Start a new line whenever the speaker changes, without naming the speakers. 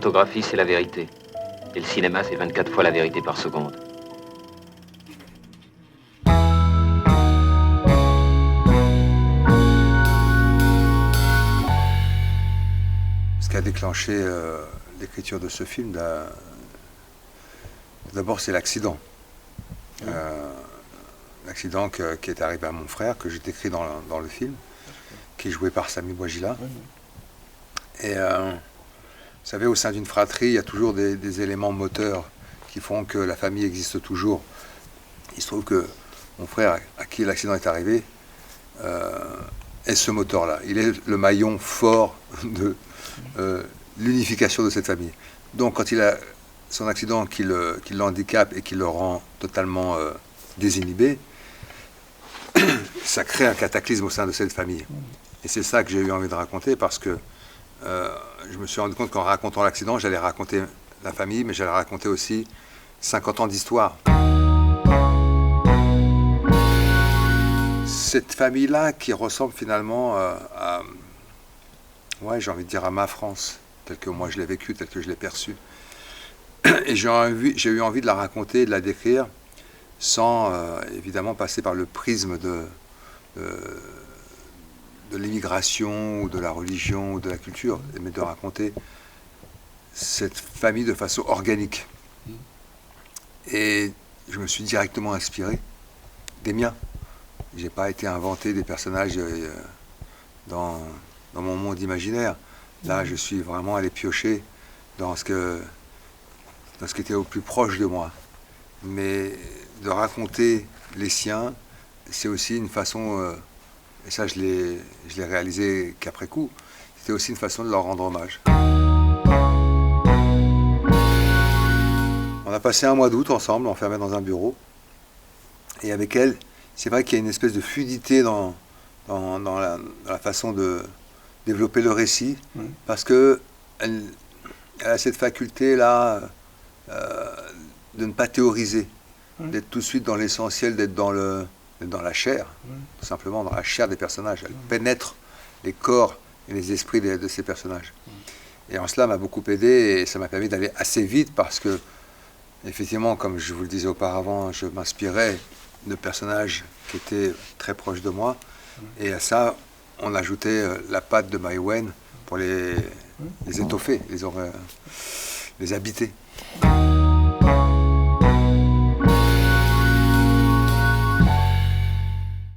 photographie, c'est la vérité. Et le cinéma, c'est 24 fois la vérité par seconde.
Ce qui a déclenché l'écriture de ce film, d'abord, c'est l'accident. L'accident qui est arrivé à mon frère, que j'ai décrit dans le film, qui est joué par Samy Bouajila. Et vous savez, au sein d'une fratrie, il y a toujours des éléments moteurs qui font que la famille existe toujours. Il se trouve que mon frère, à qui l'accident est arrivé, est ce moteur-là. Il est le maillon fort de l'unification de cette famille. Donc quand il a son accident qui l'handicape et qui le rend totalement désinhibé, ça crée un cataclysme au sein de cette famille. Et c'est ça que j'ai eu envie de raconter, parce que je me suis rendu compte qu'en racontant l'accident, j'allais raconter la famille, mais j'allais raconter aussi 50 ans d'histoire. Cette famille-là qui ressemble finalement ouais, j'ai envie de dire à ma France, telle que moi je l'ai vécue, telle que je l'ai perçue. Et j'ai eu envie de la raconter, de la décrire, sans évidemment passer par le prisme de l'immigration, ou de la religion, ou de la culture, mais de raconter cette famille de façon organique. Et je me suis directement inspiré des miens. Je n'ai pas été inventé des personnages dans mon monde imaginaire. Là, je suis vraiment allé piocher dans ce qui était au plus proche de moi. Mais de raconter les siens, c'est aussi une façon, et ça je l'ai réalisé qu'après coup, c'était aussi une façon de leur rendre hommage. On a passé un mois d'août ensemble, enfermés dans un bureau. Et avec elle, c'est vrai qu'il y a une espèce de fluidité dans la façon de développer le récit, parce que elle a cette faculté-là de ne pas théoriser, d'être tout de suite dans l'essentiel, d'être dans la chair, tout simplement dans la chair des personnages. Elle pénètre les corps et les esprits de ces personnages. Et en cela, m'a beaucoup aidé, et ça m'a permis d'aller assez vite, parce que, effectivement, comme je vous le disais auparavant, je m'inspirais de personnages qui étaient très proches de moi, et à ça, on ajoutait la patte de Mai Wen pour les étoffer, les habiter.